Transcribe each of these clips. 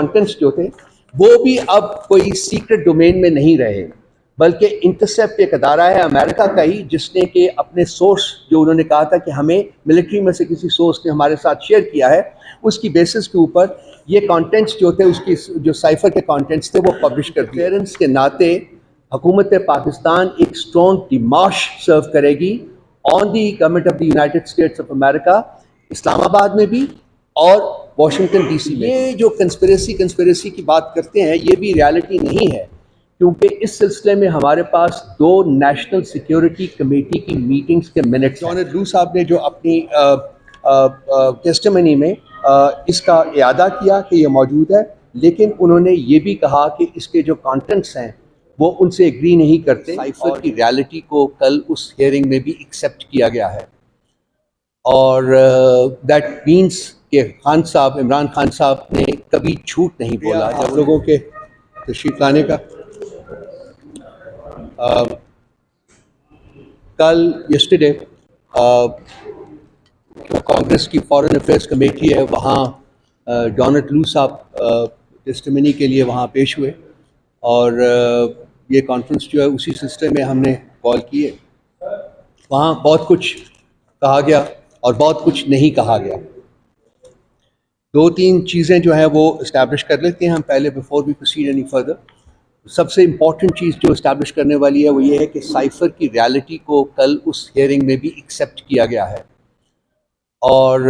Contents जो थे वो भी अब कोई सीक्रेट डोमेन में नहीं रहे, बल्कि इंटरसेप्ट एक अदारा है अमेरिका का ही, जिसने कि अपने सोर्स जो उन्होंने कहा था कि हमें मिलिट्री में से किसी सोर्स ने हमारे साथ शेयर किया है, उसकी बेसिस के ऊपर ये कंटेंट्स जो थे, उसकी जो साइफर के कंटेंट्स थे वो पब्लिश कर दिए। क्लियरेंस के नाते हुकूमत पाकिस्तान एक स्ट्रॉन्ग डिमाश सर्व करेगी on the government of the United states of America, Islamabad में भी और वाशिंगटन डीसी में। ये जो कंस्पिरेसी की बात करते हैं, ये भी रियलिटी नहीं है, क्योंकि इस सिलसिले में हमारे पास 2 नेशनल सिक्योरिटी कमेटी की मीटिंग्स के मिनट्स। जॉन लू साहब ने जो अपनी टेस्टिमनी में इसका इयादा किया कि ये मौजूद है, लेकिन उन्होंने ये भी कहा कि इसके जो कंटेंट्स हैं वो उनसे एग्री नहीं करते। साइफर की रियलिटी को कल उस हियरिंग में भी एक्सेप्ट किया गया है, और दैट मीन्स कि खान साहब, इमरान खान साहब ने कभी झूठ नहीं बोला। आप लोगों के तशरीफ लाने का कल यस्टरडे कांग्रेस की फॉरेन अफेयर्स कमेटी है, वहाँ जॉन लू साहब टेस्टिमनी के लिए वहाँ पेश हुए, और ये कॉन्फ्रेंस जो है उसी सिलसिले में हमने कॉल किए। वहाँ बहुत कुछ कहा गया और बहुत कुछ नहीं कहा गया। 2-3 चीज़ें जो है वो इस्टेब्लिश कर लेते हैं हम पहले, before we proceed any further. सबसे इम्पॉर्टेंट चीज़ जो इस्टेब्लिश करने वाली है वो ये है कि साइफर की रियलिटी को कल उस हियरिंग में भी एक्सेप्ट किया गया है, और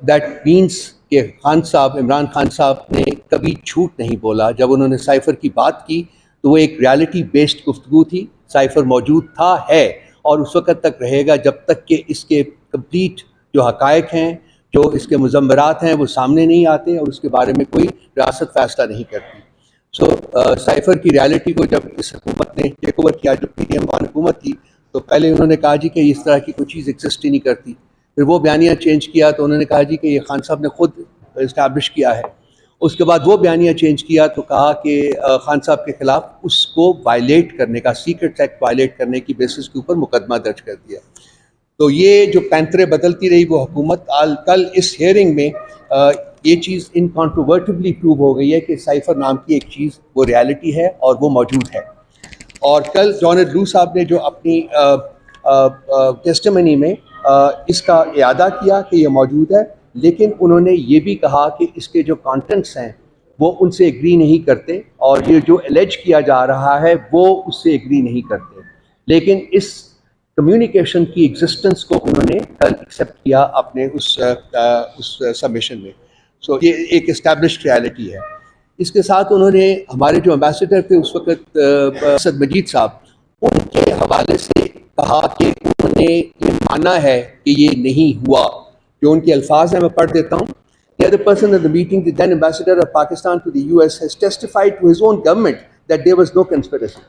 दैट मीन्स कि खान साहब, इमरान खान साहब ने कभी झूठ नहीं बोला। जब उन्होंने साइफर की बात की तो वो एक रियलिटी बेस्ड गुफ्तगू थी। साइफर मौजूद था, है और उस वक़्त तक रहेगा जब तक कि इसके कंप्लीट जो हक़ाइक़ हैं, जो इसके मुज़म्मरात हैं, वो सामने नहीं आते और उसके बारे में कोई रियासत फ़ैसला नहीं करती। साइफर की रियलिटी को जब इस हुकूमत ने टेक ओवर किया, जो PDM वाली हुकूमत थी, तो पहले उन्होंने कहा जी कि इस तरह की कोई चीज़ एग्जिस्ट ही नहीं करती। फिर वो बयानिया चेंज किया तो उन्होंने कहा जी कि ये खान साहब ने खुद इस्टेब्लिश किया है। उसके बाद वो बयानिया चेंज किया तो कहा कि खान साहब के ख़िलाफ़ उसको वायलेट करने का, सीक्रेट एक्ट वायलेट करने की बेसिस के ऊपर मुकदमा दर्ज कर दिया। तो ये जो पैंतरे बदलती रही वो हुकूमत, कल इस हियरिंग में ये चीज़ इनकॉन्ट्रोवर्टिबली प्रूव हो गई है कि साइफर नाम की एक चीज़ वो रियलिटी है और वो मौजूद है। और कल जॉन लू साहब ने जो अपनी टेस्टिमनी में इसका इयादा किया कि ये मौजूद है, लेकिन उन्होंने ये भी कहा कि इसके जो कंटेंट्स हैं वो उनसे एग्री नहीं करते, और ये जो एलेज किया जा रहा है वो उससे एग्री नहीं करते। लेकिन इस कम्युनिकेशन की एग्जिस्टेंस को उन्होंने कल एक्सेप्ट किया अपने उस सबमिशन में। सो ये एक एस्टैब्लिश्ड रियलिटी है। इसके साथ उन्होंने हमारे जो एम्बेसडर थे उस वक्त असद मजीद साहब, उनके हवाले से कहा कि उन्होंने ये माना है कि ये नहीं हुआ। जो उनके अल्फाज हैं मैं पढ़ देता हूँ। The other person at the meeting, the then ambassador of Pakistan to the US, has testified to his own government that there was no conspiracy.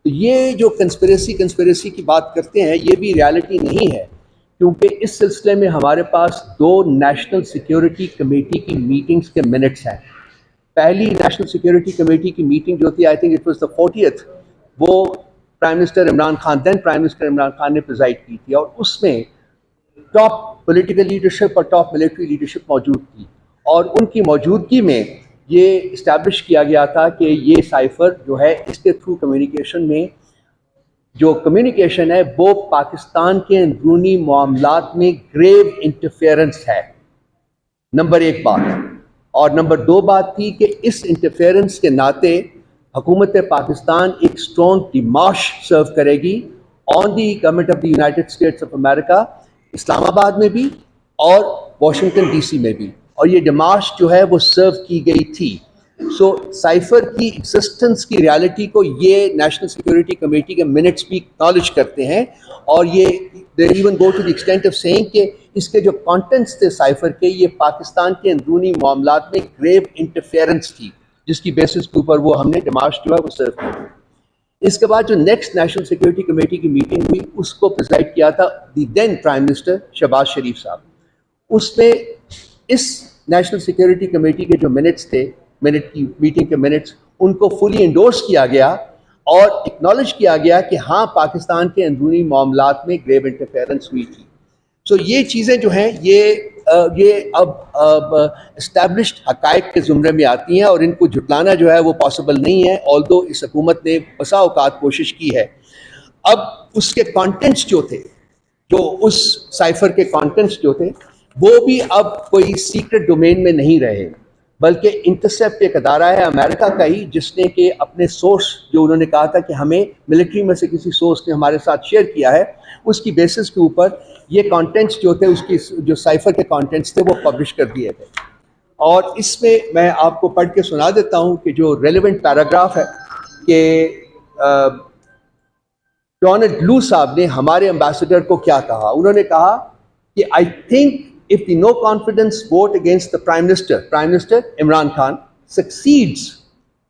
तो ये जो कंस्पिरेसी की बात करते हैं, ये भी रियलिटी नहीं है, क्योंकि इस सिलसिले में हमारे पास 2 नेशनल सिक्योरिटी कमेटी की मीटिंग्स के मिनट्स हैं। पहली नेशनल सिक्योरिटी कमेटी की मीटिंग जो थी, I think it was the 40th, वो prime minister Imran Khan, then prime minister Imran Khan ने प्रिजाइड की थी, और उसमें टॉप पॉलिटिकल लीडरशिप और टॉप मिलिट्री लीडरशिप मौजूद थी, और उनकी मौजूदगी में ये इस्टेब्लिश किया गया था कि ये साइफर जो है, इसके थ्रू कम्युनिकेशन में जो कम्युनिकेशन है वो पाकिस्तान के अंदरूनी मामलात में ग्रेव इंटरफेरेंस है, नंबर 1 बात। और नंबर 2 बात थी कि इस इंटरफेरेंस के नाते हुकूमत पाकिस्तान एक स्ट्रॉन्ग डिमाश सर्व करेगी on the government of the United states of America, Islamabad में भी और वाशिंगटन डीसी में भी, और ये डिमाश जो है वो सर्व की गई थी। सो साइफर की एग्जिस्टेंस की रियलिटी को ये नेशनल सिक्योरिटी कमेटी के मिनट्स भी एक्नॉलेज करते हैं, और ये they even go to the extent of saying कि इसके जो कंटेंट्स थे साइफर के, ये पाकिस्तान के अंदरूनी मामलात में ग्रेव इंटरफेरेंस थी, जिसकी बेसिस के ऊपर वो हमने डिमाश जो है वो सर्व की। इसके बाद जो नेक्स्ट नेशनल सिक्योरिटी कमेटी की मीटिंग हुई, उसको प्रिजाइड किया था the then prime minister Shahbaz Sharif साहब। उसमें इस नेशनल सिक्योरिटी कमेटी के जो मिनट्स थे, मिनट की मीटिंग के मिनट्स, उनको फुली एंडोर्स किया गया और एक्नॉलेज किया गया कि हाँ, पाकिस्तान के अंदरूनी मामलात में ग्रेव इंटरफेरेंस हुई थी। सो ये चीज़ें जो हैं ये अब इस्टेब्लिश्ड हक़ाइक़ के ज़ुमरे में आती हैं और इनको झुटलाना जो है वो पॉसिबल नहीं है, ऑल्दो इस हुकूमत ने बसा औक़ात कोशिश की है। अब उसके कंटेंट्स जो थे, जो उस साइफर के कंटेंट्स जो थे, वो भी अब कोई सीक्रेट डोमेन में नहीं रहे, बल्कि इंटरसेप्ट एक अदारा है अमेरिका का ही, जिसने कि अपने सोर्स जो उन्होंने कहा था कि हमें मिलिट्री में से किसी सोर्स ने हमारे साथ शेयर किया है, उसकी बेसिस के ऊपर ये कंटेंट्स जो थे, उसकी जो साइफर के कंटेंट्स थे वो पब्लिश कर दिए थे। और इसमें मैं आपको पढ़ के सुना देता हूँ कि जो रेलेवेंट पैराग्राफ है कि डोनाल्ड लू साहब ने हमारे एम्बेसडर को क्या कहा। उन्होंने कहा कि I think if the no confidence vote against the Prime Minister Imran Khan succeeds,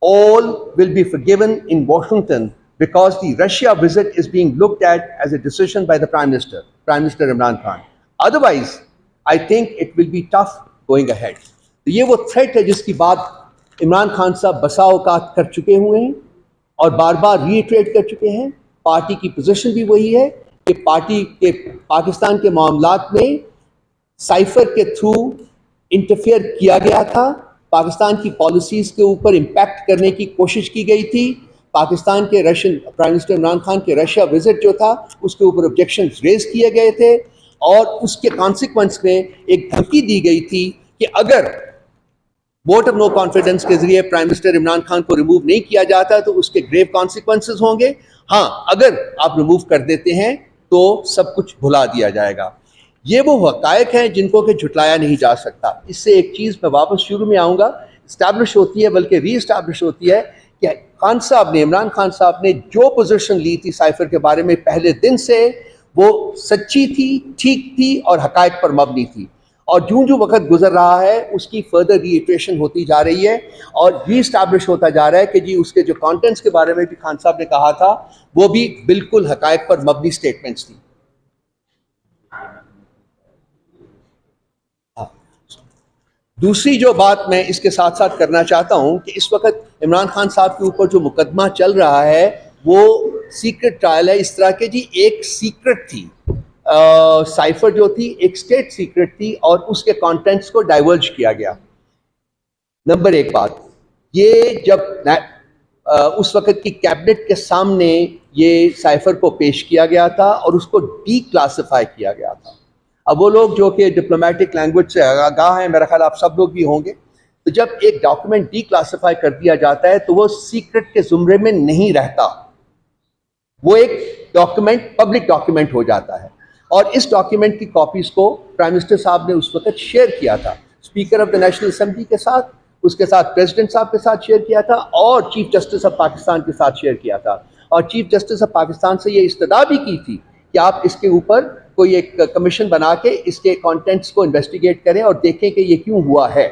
all will be forgiven in Washington because the Russia visit is being looked at as a decision by the Prime Minister Imran Khan. Otherwise, I think it will be tough going ahead. तो ये वो threat है जिसकी बात इमरान खान साहब बसा औकात कर चुके हुए हैं और बार बार रीइटरेट कर चुके हैं। पार्टी की पोजीशन भी वही है कि पार्टी के पाकिस्तान के मामलात में साइफर के थ्रू इंटरफेयर किया गया था, पाकिस्तान की पॉलिसीज़ के ऊपर इम्पैक्ट करने की कोशिश की गई थी। पाकिस्तान के Russian prime minister Imran Khan के रशिया विजिट जो था उसके ऊपर ऑब्जेक्शन रेज किए गए थे और उसके कॉन्सिक्वेंस में एक धमकी दी गई थी कि अगर वोट ऑफ नो कॉन्फिडेंस के जरिए प्राइम मिनिस्टर इमरान खान को रिमूव नहीं किया जाता तो उसके ग्रेव कॉन्सिक्वेंसेस होंगे। हाँ, अगर आप रिमूव कर देते हैं तो सब कुछ भुला दिया जाएगा। ये वो हक़ाइक़ हैं जिनको कि झुटलाया नहीं जा सकता। इससे एक चीज़ मैं वापस शुरू में आऊँगा, इस्टेब्लिश होती है, बल्कि री इस्टेब्लिश होती है कि खान साहब ने, इमरान खान साहब ने जो पोजीशन ली थी साइफर के बारे में पहले दिन से, वो सच्ची थी, ठीक थी और हक़ाइक़ पर मबनी थी। और जो वक्त गुजर रहा है उसकी फर्दर रीइटरेशन होती जा रही है और री इस्टेब्लिश होता जा रहा है कि जी उसके जो कंटेंट्स के बारे में भी खान साहब ने कहा था वो भी बिल्कुल हक़ाइक़ पर मबनी स्टेटमेंट्स थी। दूसरी जो बात मैं इसके साथ साथ करना चाहता हूं कि इस वक्त इमरान खान साहब के ऊपर जो मुकदमा चल रहा है वो सीक्रेट ट्रायल है। इस तरह के जी एक सीक्रेट थी, साइफर जो थी एक स्टेट सीक्रेट थी और उसके कंटेंट्स को डाइवर्ज किया गया। नंबर एक बात, ये जब उस वक्त की कैबिनेट के सामने ये साइफर को पेश किया गया था और उसको डी क्लासिफाई किया गया था। अब वो लोग जो कि डिप्लोमेटिक लैंग्वेज से आगाह हैं, मेरा ख्याल आप सब लोग भी होंगे, तो जब एक डॉक्यूमेंट डी क्लासिफाई कर दिया जाता है तो वो सीक्रेट के जुमरे में नहीं रहता, वो एक डॉक्यूमेंट पब्लिक डॉक्यूमेंट हो जाता है। और इस डॉक्यूमेंट की कॉपीज़ को प्राइम मिनिस्टर साहब ने उस वक्त शेयर किया था speaker of the national assembly के साथ, उसके साथ प्रेसिडेंट साहब के साथ शेयर किया था और चीफ जस्टिस ऑफ पाकिस्तान के साथ शेयर किया था। और चीफ जस्टिस ऑफ पाकिस्तान से ये इस्तदा भी की थी कि आप इसके ऊपर कोई एक कमीशन बना के इसके कंटेंट्स को इन्वेस्टिगेट करें और देखें कि ये क्यों हुआ है।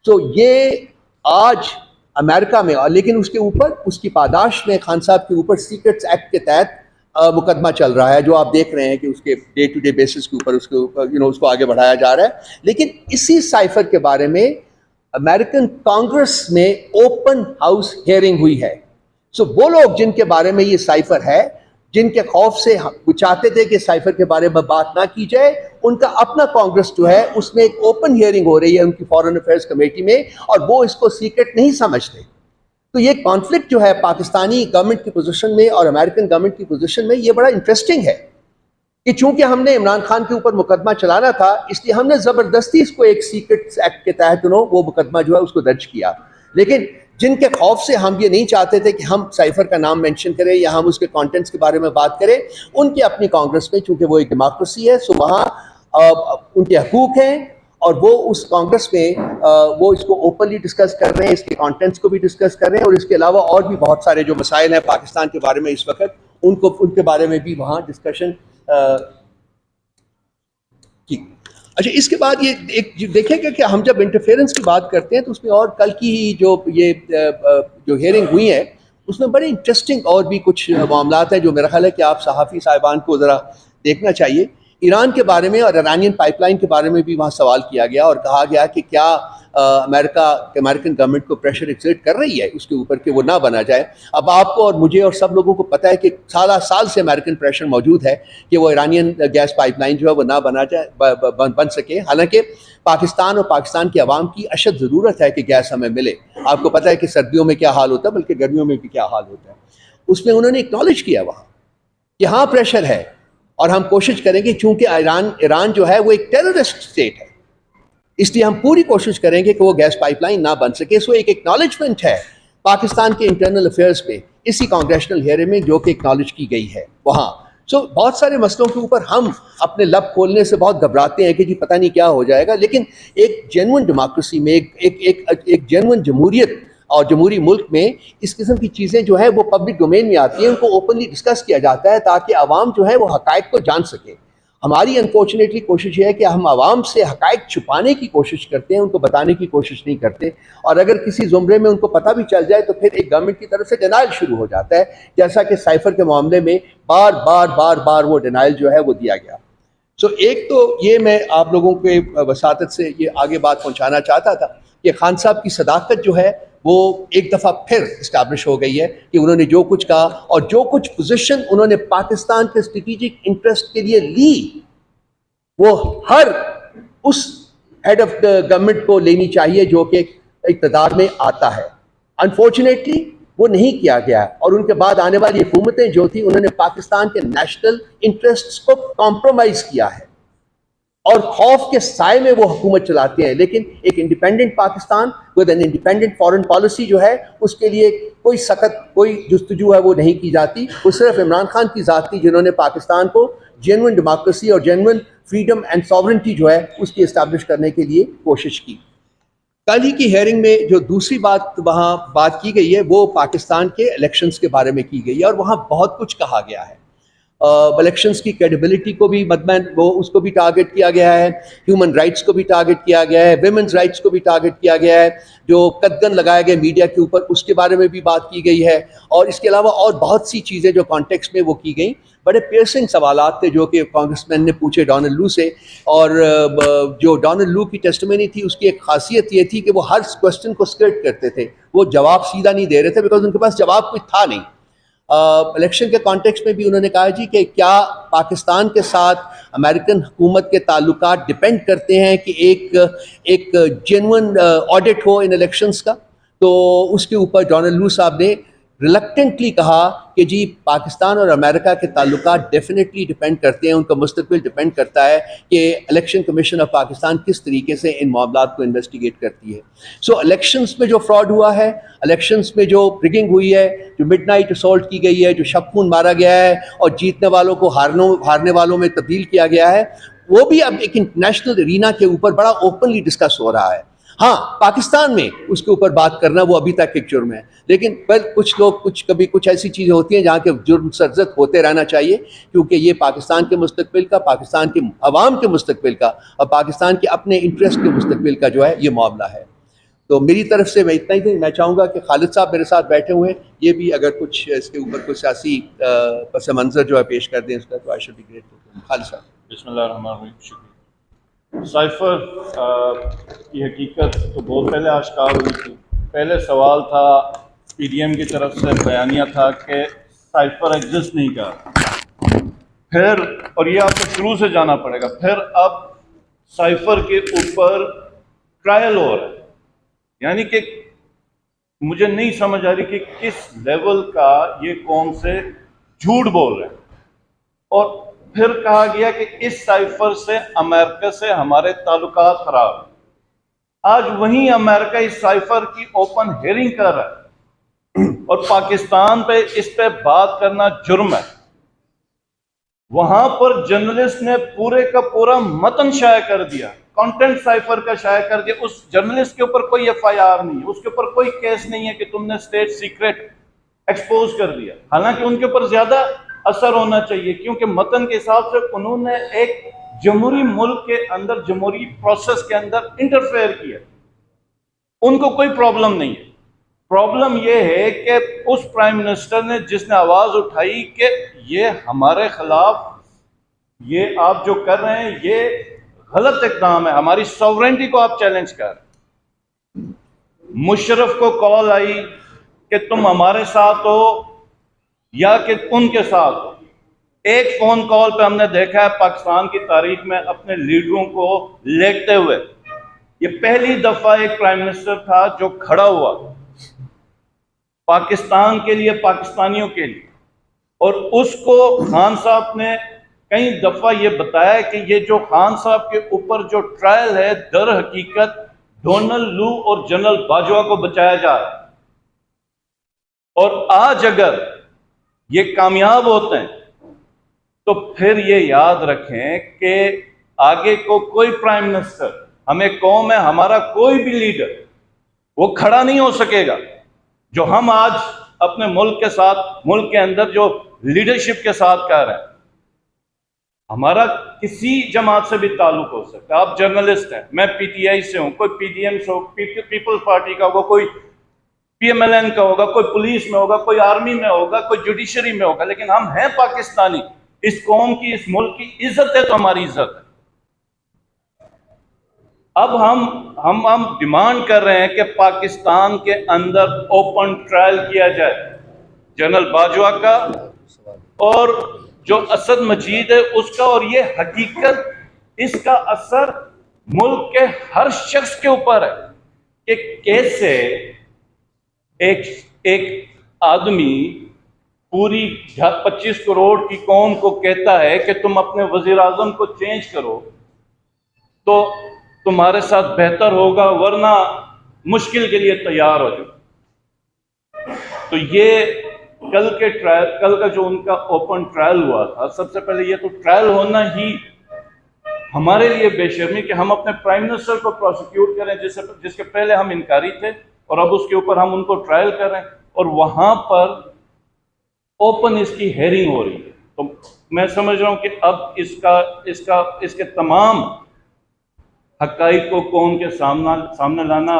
तो ये आज अमेरिका में, और लेकिन उसके ऊपर उसकी पादाश में खान साहब के ऊपर सीक्रेट्स एक्ट के तहत मुकदमा चल रहा है, जो आप देख रहे हैं कि उसके डे टू डे बेसिस के ऊपर उसको आगे बढ़ाया जा रहा है। लेकिन इसी साइफर के बारे में अमेरिकन कांग्रेस में ओपन हाउस हियरिंग हुई है। सो वो लोग जिनके बारे में ये साइफर है, जिनके खौफ से वो चाहते थे कि साइफर के बारे में बात ना की जाए, उनका अपना कांग्रेस जो है उसमें एक ओपन हियरिंग हो रही है उनकी फॉरेन अफेयर्स कमेटी में और वो इसको सीक्रेट नहीं समझते। तो ये कॉन्फ्लिक्ट जो है पाकिस्तानी गवर्नमेंट की पोजीशन में और अमेरिकन गवर्नमेंट की पोजीशन में, ये बड़ा इंटरेस्टिंग है कि चूंकि हमने इमरान खान के ऊपर मुकदमा चलाना था इसलिए हमने ज़बरदस्ती इसको एक सीक्रेट एक्ट के तहत वो मुकदमा जो है उसको दर्ज किया। लेकिन जिनके खौफ से हम ये नहीं चाहते थे कि हम साइफर का नाम मेंशन करें या हम उसके कंटेंट्स के बारे में बात करें, उनकी अपनी कांग्रेस में, चूंकि वो एक डेमोक्रेसी है, सो वहाँ उनके हकूक़ हैं और वो उस कांग्रेस में वो इसको ओपनली डिस्कस कर रहे हैं, इसके कंटेंट्स को भी डिस्कस कर रहे हैं और इसके अलावा और भी बहुत सारे जो मसाइल हैं पाकिस्तान के बारे में इस वक्त, उनके बारे में भी वहाँ डिस्कशन की। अच्छा, इसके बाद ये एक देखेंगे कि हम जब इंटरफेरेंस की बात करते हैं तो उसमें, और कल की ही जो हियरिंग हुई है उसमें बड़े इंटरेस्टिंग और भी कुछ मामलात हैं जो मेरा ख्याल है कि आप सहाफ़ी साहिबान को ज़रा देखना चाहिए। ईरान के बारे में और ईरानियन पाइपलाइन के बारे में भी वहाँ सवाल किया गया और कहा गया कि क्या अमेरिकन गवर्नमेंट को प्रेशर एक्सर्ट कर रही है उसके ऊपर कि वो ना बना जाए। अब आपको और मुझे और सब लोगों को पता है कि साल से अमेरिकन प्रेशर मौजूद है कि वो ईरानियन गैस पाइपलाइन जो है वो ना बना जाए, बन सके। हालांकि पाकिस्तान और पाकिस्तान की आवाम की अशद ज़रूरत है कि गैस हमें मिले। आपको पता है कि सर्दियों में क्या हाल होता है, बल्कि गर्मियों में भी क्या हाल होता है। उसमें उन्होंने एक्नॉलेज किया वहाँ कि हाँ प्रेशर है और हम कोशिश करेंगे, चूंकि ईरान जो है वो एक टेररिस्ट स्टेट है, इसलिए हम पूरी कोशिश करेंगे कि वो गैस पाइपलाइन ना बन सके। सो एक एक्नॉलेजमेंट है पाकिस्तान के इंटरनल अफेयर्स पे इसी कांग्रेशनल हियरिंग में जो कि एक्नॉलेज की गई है वहाँ। सो बहुत सारे मसलों के ऊपर हम अपने लब खोलने से बहुत घबराते हैं कि जी पता नहीं क्या हो जाएगा, लेकिन एक जेन्युइन डेमोक्रेसी में, एक जेन्युइन जमहूरियत और जमहूरी मुल्क में इस किस्म की चीज़ें जो है वो पब्लिक डोमेन में आती हैं, उनको ओपनली डिस्कस किया जाता है ताकि आवाम जो है वो हकायक को जान सके। हमारी अनफॉर्चुनेटली कोशिश ये है कि हम आवाम से हकायक छुपाने की कोशिश करते हैं, उनको बताने की कोशिश नहीं करते, और अगर किसी ज़ुमरे में उनको पता भी चल जाए तो फिर एक गवर्नमेंट की तरफ से डिनाइल शुरू हो जाता है, जैसा कि साइफर के मामले में बार वो डिनाइल जो है वो दिया गया। सो एक तो ये मैं आप लोगों के वसातत से ये आगे बात पहुँचाना चाहता था कि खान साहब की सदाकत जो है वो एक दफ़ा फिर इस्टेब्लिश हो गई है कि उन्होंने जो कुछ कहा और जो कुछ पोजीशन उन्होंने पाकिस्तान के स्ट्रेटेजिक इंटरेस्ट के लिए ली वो हर उस हेड ऑफ द गवर्नमेंट को लेनी चाहिए जो कि इक़्तिदार में आता है। अनफॉर्चुनेटली वो नहीं किया गया और उनके बाद आने वाली हुकूमतें जो थी उन्होंने पाकिस्तान के नेशनल इंटरेस्ट्स को कॉम्प्रोमाइज़ किया है और खौफ के साए में वो हुकूमत चलाते हैं। लेकिन एक independent Pakistan with an independent foreign policy जो है उसके लिए कोई सख्त कोई जुस्तजू है वो नहीं की जाती। वो सिर्फ इमरान खान की ज़ात थी जिन्होंने पाकिस्तान को जेन्युइन डेमोक्रेसी और जेन्युइन फ्रीडम एंड सॉवरेंटी जो है उसकी इस्टेब्लिश करने के लिए कोशिश की। कल ही की हेयरिंग में जो दूसरी बात वहाँ बात की गई है वो पाकिस्तान के इलेक्शंस के बारे में की गई है और वहाँ बहुत कुछ कहा गया है। इलेक्शंस की क्रेडिबिलिटी को भी वो उसको भी टारगेट किया गया है, ह्यूमन राइट्स को भी टारगेट किया गया है, विमेंस राइट्स को भी टारगेट किया गया है, जो कदगन लगाए गए मीडिया के ऊपर उसके बारे में भी बात की गई है और इसके अलावा और बहुत सी चीज़ें जो कॉन्टेक्स्ट में वो की गई। बड़े पियर्सिंग सवालात थे जो कि कांग्रेसमैन ने पूछे डोनाल्ड लू से, और जो डोनाल्ड लू की टेस्टिमनी थी उसकी एक खासियत ये थी कि वो हर क्वेश्चन को स्किर्ट करते थे, वो जवाब सीधा नहीं दे रहे थे बिकॉज उनके पास जवाब कुछ था नहीं। इलेक्शन के कॉन्टेक्स्ट में भी उन्होंने कहा जी कि क्या पाकिस्तान के साथ अमेरिकन हुकूमत के ताल्लुकात डिपेंड करते हैं कि एक जेन्युइन ऑडिट हो इन इलेक्शंस का। तो उसके ऊपर डोनाल्ड लू साहब ने रिलक्टेंटली कहा कि जी पाकिस्तान और अमेरिका के ताल्लुकात डेफिनेटली डिपेंड करते हैं, उनका मुस्तकबिल डिपेंड करता है कि इलेक्शन कमीशन ऑफ पाकिस्तान किस तरीके से इन मामलात को इन्वेस्टिगेट करती है। सो इलेक्शंस में जो फ्रॉड हुआ है, इलेक्शंस में जो रिगिंग हुई है, जो मिडनाइट असॉल्ट की गई है, जो शब खून मारा गया है और जीतने वालों को हारने वालों में तब्दील किया गया है, वो भी अब एक इंटरनेशनल एरीना के ऊपर बड़ा ओपनली डिस्कस हो रहा है। हाँ, पाकिस्तान में उसके ऊपर बात करना वो अभी तक एक जुर्म है, लेकिन पर कुछ लोग कभी कुछ ऐसी चीज़ें होती हैं जहाँ के जुर्म सरजद होते रहना चाहिए, क्योंकि ये पाकिस्तान के मुस्तकबिल का, पाकिस्तान के अवाम के मुस्तकबिल का और पाकिस्तान के अपने इंटरेस्ट के मुस्तकबिल का जो है ये मामला है। तो मेरी तरफ से मैं इतना ही थी। मैं चाहूँगा कि खालिद साहब मेरे साथ बैठे हुए हैं, ये भी अगर कुछ इसके ऊपर कुछ सियासी पस मंज़र जो है पेश कर दें इसका, तो I should be grateful. Khalid साहब। बिस्मिल्लाहिर्रहमानिर्रहीम। शुक्रिया। साइफर की हकीकत तो बहुत पहले आश्कार हुई थी। पहले सवाल था पीडीएम की तरफ से, बयानिया था कि साइफर एग्जिस्ट नहीं कर, फिर और ये आपको शुरू से जाना पड़ेगा, फिर अब साइफर के ऊपर ट्रायल हो रहा है। यानी कि मुझे नहीं समझ आ रही कि किस लेवल का ये कौम से झूठ बोल रहे हैं। और फिर कहा गया कि इस साइफर से अमेरिका से हमारे ताल्लुकात खराब है। आज वहीं अमेरिका इस साइफर की ओपन हेयरिंग कर रहा है और पाकिस्तान पे इस पे बात करना जुर्म है। वहां पर जर्नलिस्ट ने पूरे का पूरा मतन शाया कर दिया, कंटेंट साइफर का शाया कर दिया। उस जर्नलिस्ट के ऊपर कोई एफआईआर नहीं है, उसके ऊपर कोई केस नहीं है कि तुमने स्टेट सीक्रेट एक्सपोज कर दिया। हालांकि उनके ऊपर ज्यादा असर होना चाहिए, क्योंकि मतन के हिसाब से उन्होंने एक जमहूरी मुल्क के अंदर, जमहूरी प्रोसेस के अंदर इंटरफेयर किया। उनको कोई प्रॉब्लम नहीं है। प्रॉब्लम यह है कि उस प्राइम मिनिस्टर ने जिसने आवाज उठाई कि ये हमारे खिलाफ ये आप जो कर रहे हैं ये गलत इक़दाम है। हमारी सॉवरेनिटी को आप चैलेंज कर रहे हैं। मुशर्रफ को कॉल आई कि तुम हमारे साथ हो या कि उनके साथ हो। एक फोन कॉल पे हमने देखा है पाकिस्तान की तारीख में अपने लीडरों को लेटते हुए। ये पहली दफा एक प्राइम मिनिस्टर था जो खड़ा हुआ पाकिस्तान के लिए, पाकिस्तानियों के लिए। और उसको खान साहब ने कई दफा ये बताया कि ये जो खान साहब के ऊपर जो ट्रायल है दर हकीकत डोनाल्ड लू और जनरल बाजवा को बचाया जा रहा है। और आज अगर ये कामयाब होते हैं तो फिर ये याद रखें कि आगे को कोई प्राइम मिनिस्टर, हमें कौम है, हमारा कोई भी लीडर वो खड़ा नहीं हो सकेगा जो हम आज अपने मुल्क के साथ, मुल्क के अंदर जो लीडरशिप के साथ कर रहे हैं। हमारा किसी जमात से भी ताल्लुक हो सकता है। आप जर्नलिस्ट हैं, मैं पीटीआई से हूं, कोई पीडीएम से हो, पीपल्स पार्टी का होगा, कोई पीएमएलएन का होगा, कोई पुलिस में होगा, कोई आर्मी में होगा, कोई जुडिशरी में होगा, लेकिन हम हैं पाकिस्तानी। इस कौम की, इस मुल्क की इज्जत है तो हमारी इज्जत है। अब हम डिमांड कर रहे हैं कि पाकिस्तान के अंदर ओपन ट्रायल किया जाए जनरल बाजवा का और जो असद मजीद है उसका। और ये हकीकत, इसका असर मुल्क के हर शख्स के ऊपर है कि कैसे एक आदमी पूरी 25 करोड़ की कौम को कहता है कि तुम अपने वजीर आजम को चेंज करो तो तुम्हारे साथ बेहतर होगा, वरना मुश्किल के लिए तैयार हो जाओ। तो ये कल का जो उनका ओपन ट्रायल हुआ था, सबसे पहले ये तो ट्रायल होना ही हमारे लिए बेशर्मी कि हम अपने प्राइम मिनिस्टर को प्रोसिक्यूट करें जिसके पहले हम इनकारी थे और अब उसके ऊपर हम उनको ट्रायल कर रहे हैं और वहां पर ओपन इसकी हेयरिंग हो रही है। तो मैं समझ रहा हूं कि अब इसके तमाम हक़ाइक़ को कौम के सामने लाना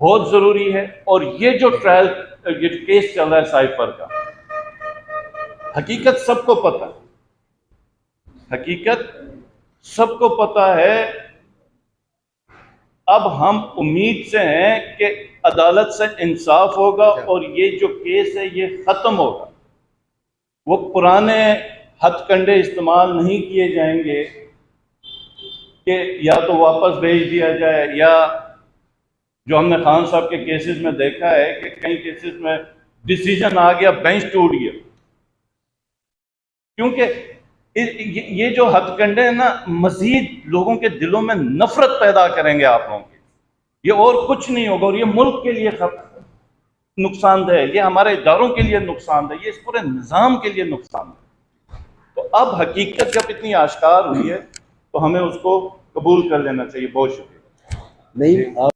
बहुत जरूरी है। और ये जो ट्रायल, ये जो केस चल रहा है साइफर का, हकीकत सबको पता है, हकीकत सबको पता है। अब हम उम्मीद से हैं कि अदालत से इंसाफ होगा और ये जो केस है ये खत्म होगा। वो पुराने हथकंडे इस्तेमाल नहीं किए जाएंगे कि या तो वापस भेज दिया जाए, या जो हमने खान साहब के केसेस में देखा है कि कई केसेस में डिसीजन आ गया, बेंच टूट गया। क्योंकि ये जो हथकंडे हैं ना, मजीद लोगों के दिलों में नफरत पैदा करेंगे आप लोगों की। ये और कुछ नहीं होगा और ये मुल्क के लिए नुकसानदेह है, ये हमारे इदारों के लिए नुकसानदेह, ये इस पूरे निज़ाम के लिए नुकसानदेह। तो अब हकीकत जब इतनी आश्कार हुई है तो हमें उसको कबूल कर लेना चाहिए। बहुत शुक्रिया। नहीं